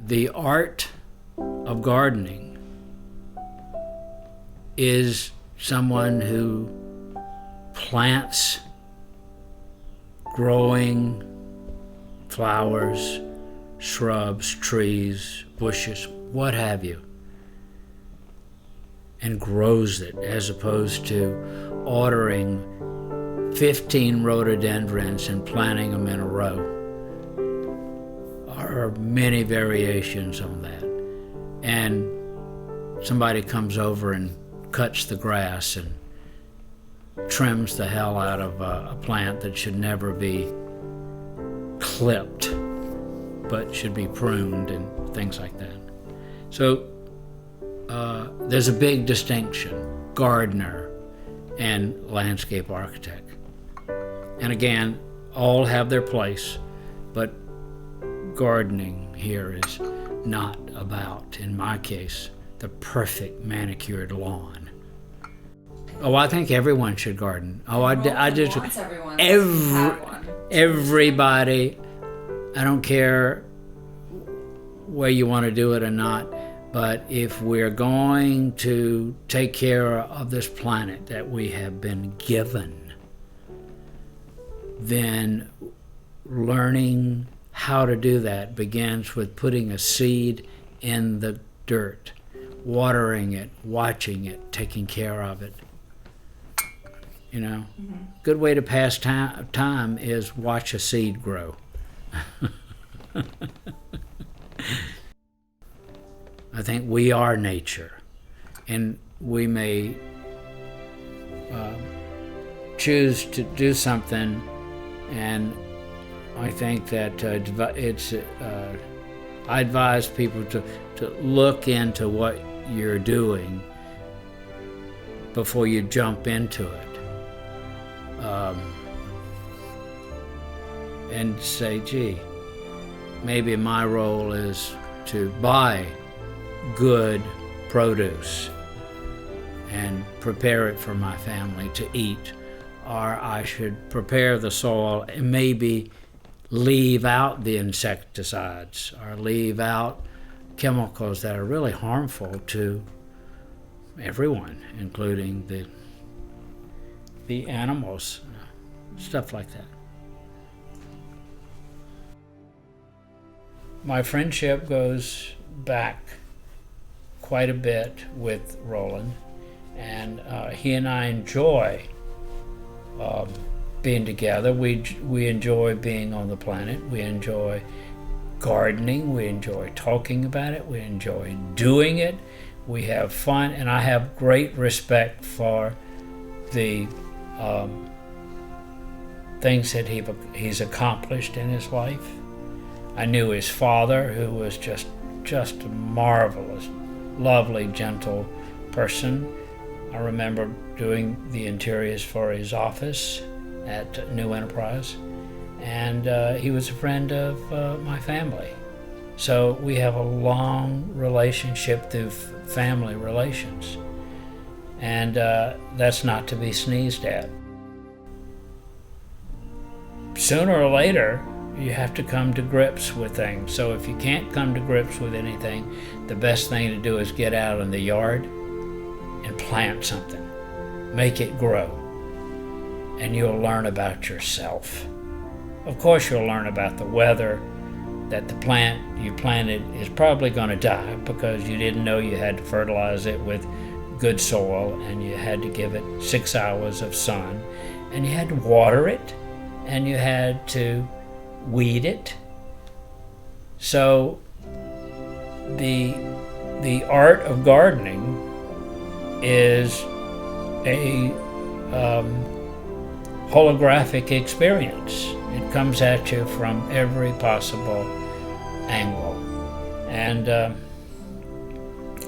The art of gardening is someone who plants growing flowers, shrubs, trees, bushes, what have you, and grows it, as opposed to ordering 15 rhododendrons and planting them in a row. There are many variations on that. And somebody comes over and cuts the grass and trims the hell out of a plant that should never be clipped, but should be pruned and things like that. So there's a big distinction, gardener and landscape architect. And again, all have their place, but gardening here is not about, in my case, the perfect manicured lawn. Oh, I think everyone should garden. Oh, I just everybody. I don't care where you want to do it or not, but if we're going to take care of this planet that we have been given, then learning how to do that begins with putting a seed in the dirt, watering it, watching it, taking care of it. You know, good way to pass time is watch a seed grow. I think we are nature, and we may choose to do something, and I think that I advise people to look into what you're doing before you jump into it. And say, gee, maybe my role is to buy good produce and prepare it for my family to eat, or I should prepare the soil and maybe leave out the insecticides or leave out chemicals that are really harmful to everyone, including the animals, stuff like that. My friendship goes back quite a bit with Roland, and he and I enjoy being together. We enjoy being on the planet. We enjoy gardening. We enjoy talking about it. We enjoy doing it. We have fun, and I have great respect for the things that he's accomplished in his life. I knew his father, who was just a marvelous, lovely, gentle person. I remember doing the interiors for his office at New Enterprise, and he was a friend of my family. So we have a long relationship through family relations, and that's not to be sneezed at. Sooner or later, you have to come to grips with things. So if you can't come to grips with anything, the best thing to do is get out in the yard and plant something. Make it grow. And you'll learn about yourself. Of course, you'll learn about the weather, that the plant you planted is probably going to die because you didn't know you had to fertilize it with good soil, and you had to give it 6 hours of sun, and you had to water it, and you had to weed it. So the art of gardening is a holographic experience. It comes at you from every possible angle. And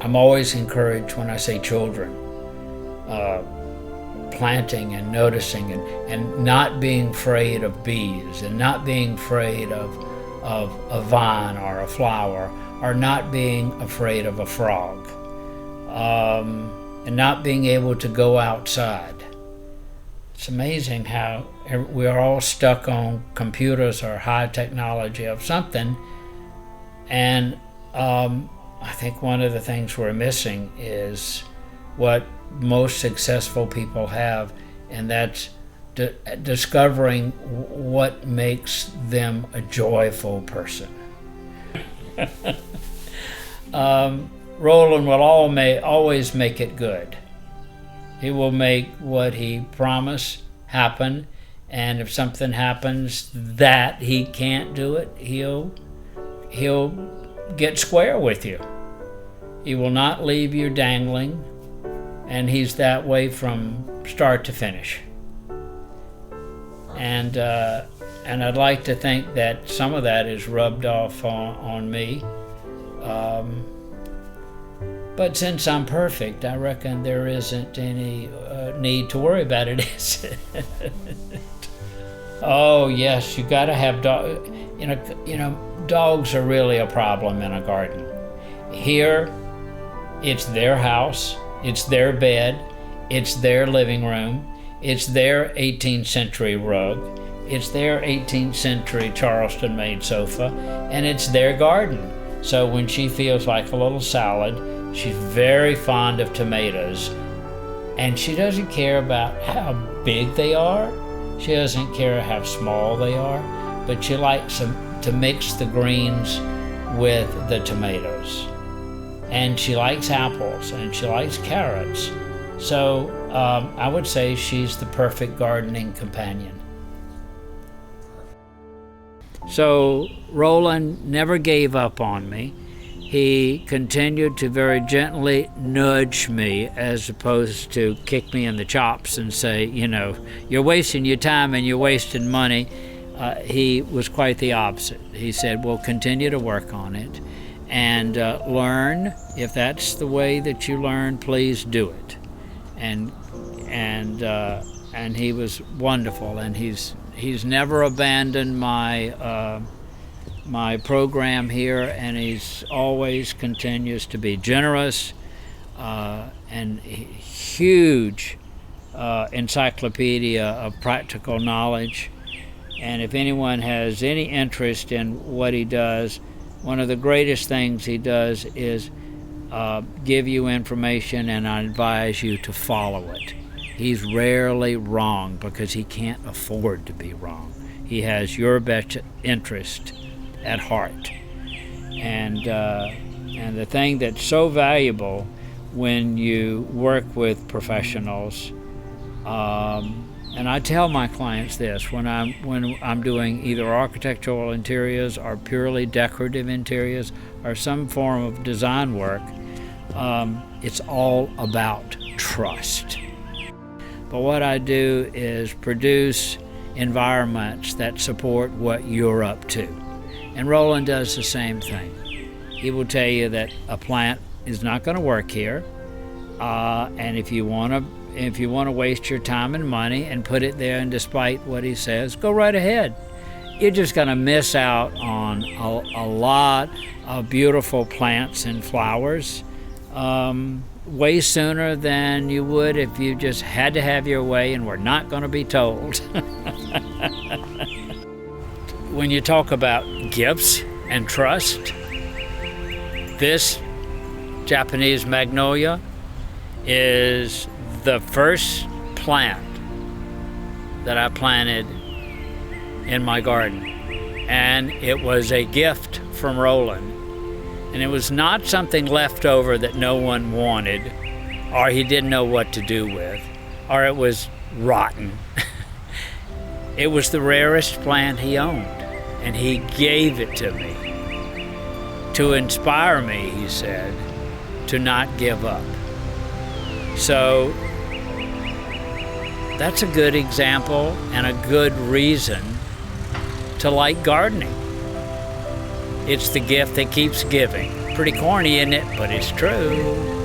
I'm always encouraged when I say children, planting and noticing and not being afraid of bees, and not being afraid of a vine or a flower, or not being afraid of a frog, and not being able to go outside. It's amazing how we are all stuck on computers or high technology of something, and I think one of the things we're missing is what most successful people have, and that's discovering what makes them a joyful person. Roland will always make it good. He will make what he promised happen, and if something happens that he can't do it, he'll get square with you. He will not leave you dangling, and he's that way from start to finish. And I'd like to think that some of that is rubbed off on me. But since I'm perfect, I reckon there isn't any need to worry about it, is it? Oh yes, you got to have dogs. You know, dogs are really a problem in a garden. Here, it's their house, it's their bed, it's their living room, it's their 18th century rug, it's their 18th century Charleston-made sofa, and it's their garden. So when she feels like a little salad, she's very fond of tomatoes, and she doesn't care about how big they are. She doesn't care how small they are, but she likes to mix the greens with the tomatoes. And she likes apples, and she likes carrots. So I would say she's the perfect gardening companion. So Roland never gave up on me. He continued to very gently nudge me as opposed to kick me in the chops and say, you know, you're wasting your time and you're wasting money. He was quite the opposite. He said, well, continue to work on it and learn. If that's the way that you learn, please do it. And he was wonderful, and he's never abandoned my my program here, and he's always continues to be generous and huge encyclopedia of practical knowledge. And if anyone has any interest in what he does, one of the greatest things he does is give you information, and I advise you to follow it. He's rarely wrong because he can't afford to be wrong. He has your best interest at heart. And the thing that's so valuable when you work with professionals, and I tell my clients this when I'm doing either architectural interiors or purely decorative interiors or some form of design work, it's all about trust. But what I do is produce environments that support what you're up to. And Roland does the same thing. He will tell you that a plant is not going to work here, and if you want to waste your time and money and put it there, and despite what he says, go right ahead. You're just going to miss out on a lot of beautiful plants and flowers way sooner than you would if you just had to have your way and were not going to be told. When you talk about gifts and trust, this Japanese magnolia is the first plant that I planted in my garden, and it was a gift from Roland. And it was not something left over that no one wanted, or he didn't know what to do with, or it was rotten. It was the rarest plant he owned, and he gave it to me to inspire me, he said, to not give up. So that's a good example and a good reason to like gardening. It's the gift that keeps giving. Pretty corny, isn't it? But it's true.